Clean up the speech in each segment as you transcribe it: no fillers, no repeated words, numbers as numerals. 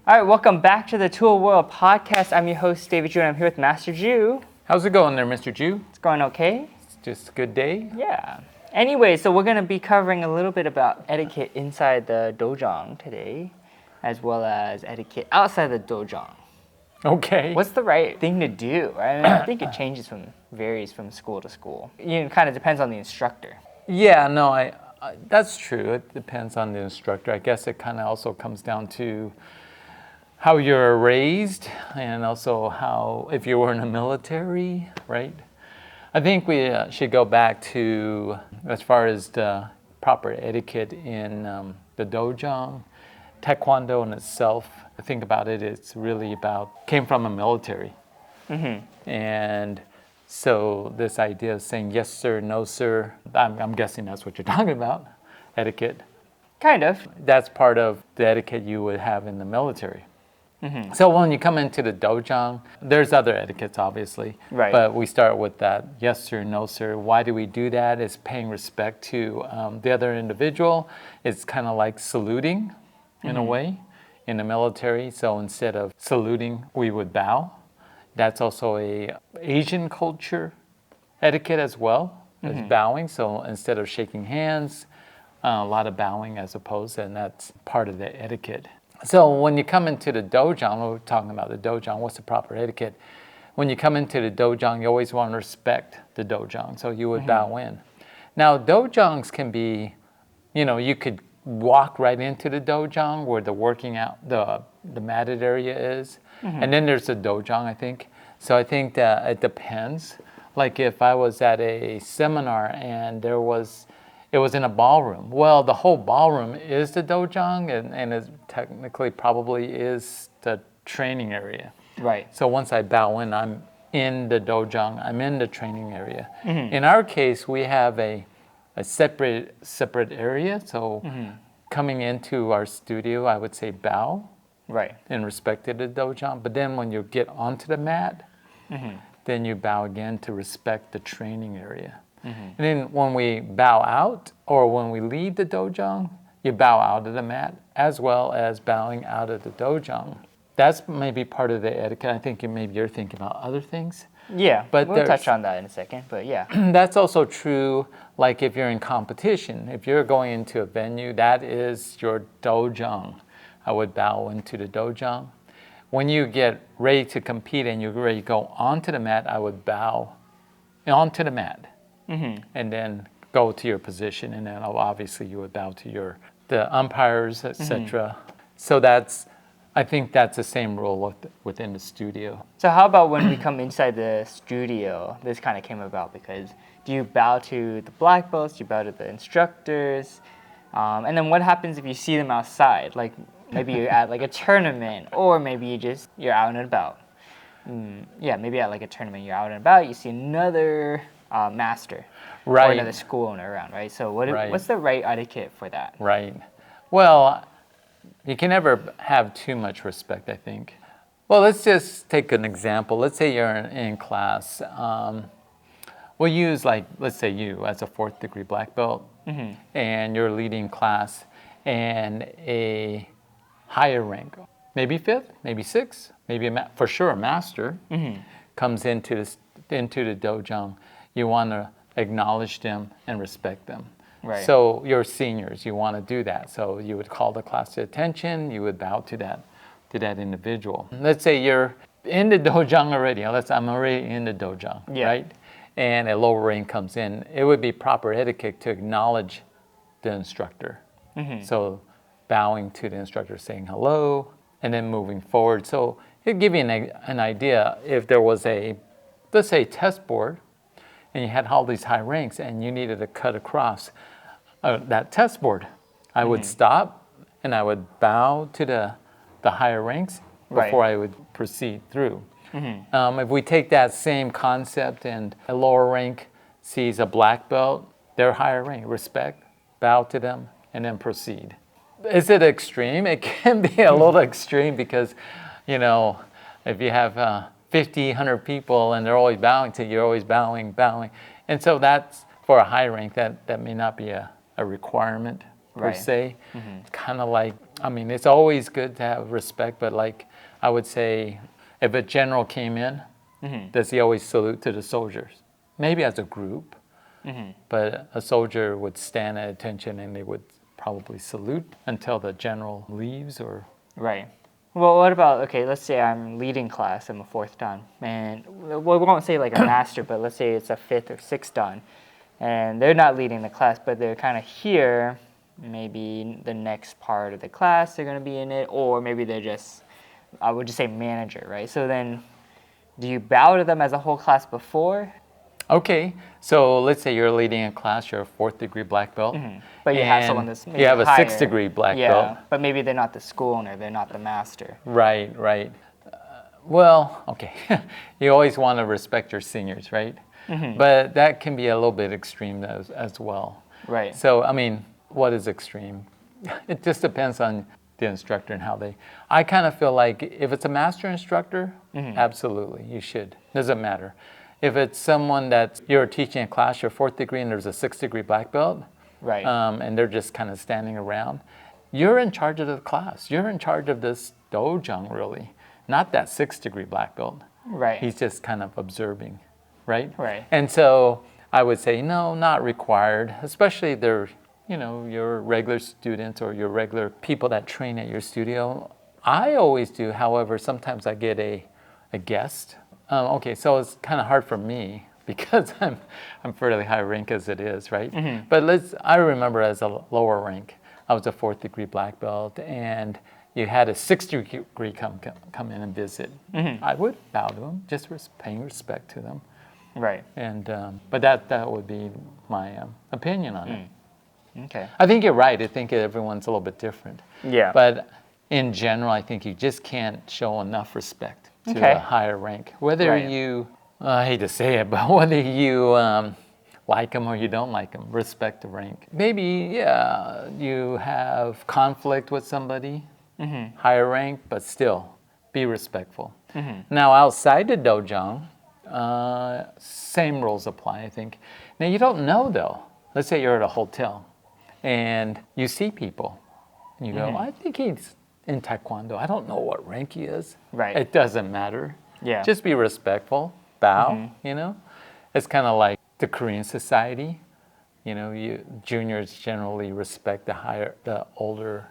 All right, welcome back to the Tool World podcast. I'm your host, David Jew, and I'm here with Master Jew. How's it going there, Mr. Jew? It's going okay? It's just a good day? Yeah. Anyway, so we're going to be covering a little bit about etiquette inside the dojang today, as well as etiquette outside the dojang. Okay. What's the right thing to do? Right? I mean, I think it varies from school to school. It kind of depends on the instructor. Yeah, no, that's true. It depends on the instructor. I guess it kind of also comes down to how you're raised and also how, if you were in the military, right? I think we should go back to, as far as the proper etiquette in the dojang, Taekwondo in itself. Think about it, it's really came from a military. Mm-hmm. And so this idea of saying yes sir, no sir, I'm guessing that's what you're talking about, etiquette. Kind of. That's part of the etiquette you would have in the military. Mm-hmm. So when you come into the dojang, there's other etiquettes, obviously. Right. But we start with that yes sir, no sir. Why do we do that? It's paying respect to the other individual. It's kind of like saluting in a way in the military. So instead of saluting, we would bow. That's also a Asian culture etiquette as well as bowing. So instead of shaking hands, a lot of bowing as opposed, and that's part of the etiquette. So when you come into the dojang, we're talking about the dojang, what's the proper etiquette? When you come into the dojang, you always want to respect the dojang, so you would bow in. Now, dojangs can be, you could walk right into the dojang where the working out, the matted area is, and then there's the dojang, I think. So I think that it depends. Like if I was at a seminar and it was in a ballroom. Well, the whole ballroom is the dojang, and it technically probably is the training area. Right. So once I bow in, I'm in the dojang, I'm in the training area. Mm-hmm. In our case, we have a separate area. So coming into our studio, I would say bow. Right. In respect to the dojang. But then when you get onto the mat, then you bow again to respect the training area. And then when we bow out or when we leave the dojang, you bow out of the mat as well as bowing out of the dojang. That's maybe part of the etiquette. I think maybe you're thinking about other things. Yeah, but we'll touch on that in a second, but yeah. That's also true, like if you're in competition. If you're going into a venue, that is your dojang. I would bow into the dojang. When you get ready to compete and you're ready to go onto the mat, I would bow onto the mat. And then go to your position, and then obviously you would bow to the umpires, etc. So I think that's the same rule within the studio. So how about when we come inside the studio? This kind of came about because do you bow to the black belts? Do you bow to the instructors? And then what happens if you see them outside? Like maybe you're at like a tournament, or maybe you're out and about. Maybe at like a tournament, you're out and about. You see another master, right, or another school owner around, right? So what's the right etiquette for that? Right. Well, you can never have too much respect, I think. Well, let's just take an example. Let's say you're in class. We'll use let's say you as a 4th degree black belt, and you're leading class, and a higher rank, maybe 5th, maybe 6th, maybe for sure a master, comes into the dojang. You want to acknowledge them and respect them. Right. So your seniors, you want to do that. So you would call the class to attention. You would bow to that individual. Let's say you're in the dojang already. I'm already in the dojang, right? And a lower rank comes in. It would be proper etiquette to acknowledge the instructor. So bowing to the instructor, saying hello, and then moving forward. So it'd give you an idea if there was let's say, test board, and you had all these high ranks, and you needed to cut across that test board. I would stop, and I would bow to the higher ranks before I would proceed through. If we take that same concept and a lower rank sees a black belt, they're higher rank, respect, bow to them, and then proceed. Is it extreme? It can be a little extreme because, if you have 50, 100 people and they're always bowing to you, you're always bowing. And so that's, for a high rank, that may not be a requirement. per Right. se. Kind of like, I mean, it's always good to have respect, but like I would say, if a general came in, does he always salute to the soldiers? Maybe as a group, but a soldier would stand at attention and they would probably salute until the general leaves or. Right. Well, what about, okay, let's say I'm leading class, I'm a fourth dan, and well, we won't say like a master, but let's say it's a fifth or sixth dan, and they're not leading the class, but they're kind of here, maybe the next part of the class they're going to be in it, or maybe they're just, I would just say manager, right? So then, do you bow to them as a whole class before? Okay, so let's say you're leading a class, you're a 4th-degree black belt. But you have and someone that's maybe you have a higher. 6th-degree black Yeah, belt. but maybe they're not the school owner, they're not the master. Right, right. Well, okay, you always want to respect your seniors, right? But that can be a little bit extreme as well. Right. So, I mean, what is extreme? It just depends on the instructor and how they. I kind of feel like if it's a master instructor, absolutely, you should. Doesn't matter. If it's someone that you're teaching a class, you're 4th degree, and there's a 6th-degree black belt, Right. and they're just kind of standing around, you're in charge of the class. You're in charge of this dojang, really, not that 6th-degree black belt. Right. He's just kind of observing, right? Right. And so I would say, no, not required, especially if they're, your regular students or your regular people that train at your studio. I always do, however, sometimes I get a guest. Okay, so it's kind of hard for me because I'm fairly high rank as it is, right? But I remember as a lower rank, I was a 4th degree black belt, and you had a 6th degree come in and visit. I would bow to them, just paying respect to them. Right. And but that would be my opinion on it. Okay. I think you're right. I think everyone's a little bit different. Yeah. But in general, I think you just can't show enough respect to Okay. a higher rank. Whether Right. you, I hate to say it, but whether you like them or you don't like them, respect the rank. Maybe, yeah, you have conflict with somebody, higher rank, but still be respectful. Now, outside the dojang, same rules apply, I think. Now, you don't know, though. Let's say you're at a hotel and you see people and you go, I think he's in Taekwondo. I don't know what rank he is. Right. It doesn't matter. Yeah. Just be respectful, bow, It's kind of like the Korean society. Juniors generally respect the older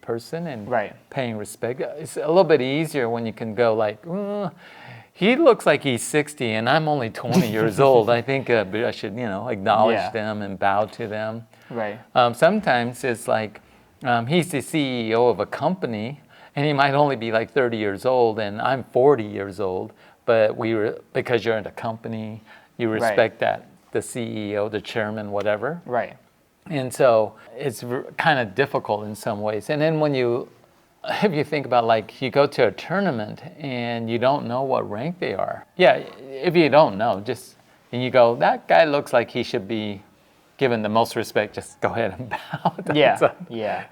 person and Right. paying respect. It's a little bit easier when you can go like, he looks like he's 60 and I'm only 20 years old. I think I should, acknowledge them and bow to them. Right. Sometimes it's like he's the CEO of a company and he might only be like 30 years old and I'm 40 years old, but because you're in a company, you respect that, the CEO, the chairman, whatever. Right. And so it's kind of difficult in some ways. And then if you think about like you go to a tournament and you don't know what rank they are. Yeah, if you don't know, and you go, that guy looks like he should be given the most respect, just go ahead and bow. Yeah. Yeah.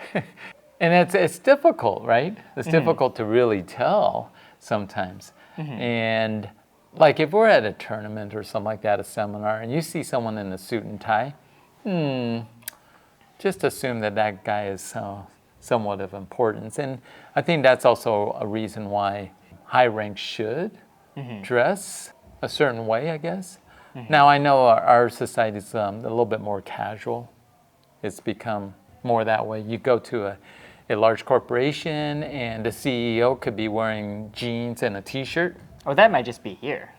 And it's difficult, right? It's difficult to really tell sometimes. And like if we're at a tournament or something like that, a seminar, and you see someone in a suit and tie, just assume that guy is somewhat of importance. And I think that's also a reason why high rank should dress a certain way, I guess. Now, I know our society is a little bit more casual. It's become more that way. You go to a large corporation and the CEO could be wearing jeans and a t-shirt. Or that might just be here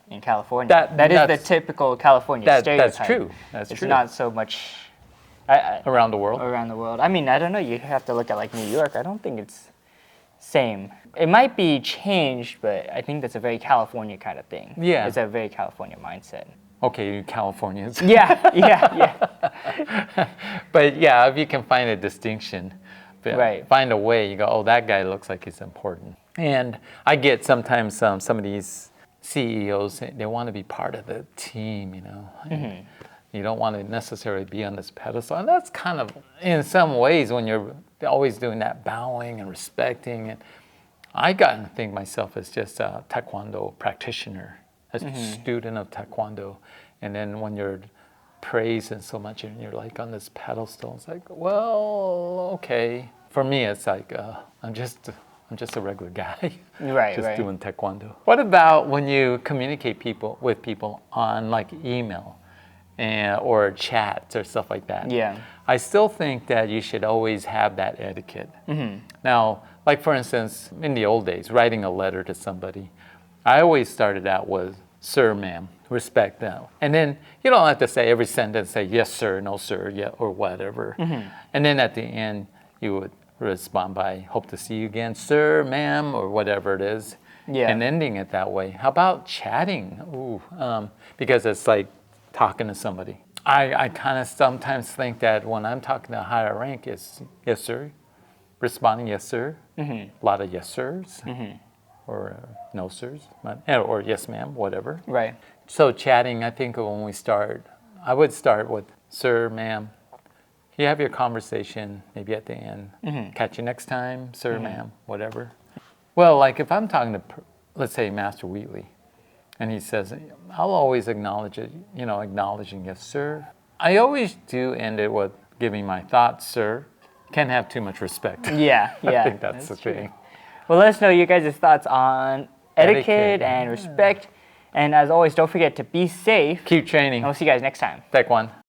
in California. That is the typical California stereotype. That's true. It's true. It's not so much around the world. Around the world. I mean, I don't know. You have to look at like New York. I don't think it's same. It might be changed, but I think that's a very California kind of thing. Yeah. It's a very California mindset. Okay, Californians. Yeah. But yeah, if you can find a distinction, Right. find a way, you go, oh, that guy looks like he's important. And I get sometimes some of these CEOs, they want to be part of the team, You don't want to necessarily be on this pedestal. And that's kind of, in some ways, when you're always doing that bowing and respecting. And I got to think myself as just a Taekwondo practitioner, a student of Taekwondo. And then when you're praise and so much, and you're like on this pedestal. It's like, well, okay. For me, it's like I'm just a regular guy, Right, just right. doing Taekwondo. What about when you communicate with people on like email or chats or stuff like that? Yeah. I still think that you should always have that etiquette. Now, like for instance, in the old days, writing a letter to somebody, I always started out with sir, ma'am, respect them. And then you don't have to say every sentence, say yes, sir, no, sir, yeah, or whatever. And then at the end, you would respond by hope to see you again, sir, ma'am, or whatever it is. Yeah. And ending it that way. How about chatting? Ooh, because it's like talking to somebody. I kind of sometimes think that when I'm talking to a higher rank, it's yes, sir, responding yes, sir, a lot of yes, sirs, or no, sirs, or yes, ma'am, whatever. Right. So chatting, I think when we start, I would start with sir, ma'am. You have your conversation maybe at the end. Catch you next time, sir, ma'am, whatever. Well, like if I'm talking to, let's say, Master Wheatley, and he says, I'll always acknowledge it, acknowledging yes, sir. I always do end it with giving my thoughts, sir. Can't have too much respect. Yeah, yeah. I think that's the true. thing. Well, let us know your guys' thoughts on etiquette Etiquette, and respect. And as always, don't forget to be safe. Keep training. And we'll see you guys next time. Taekwon.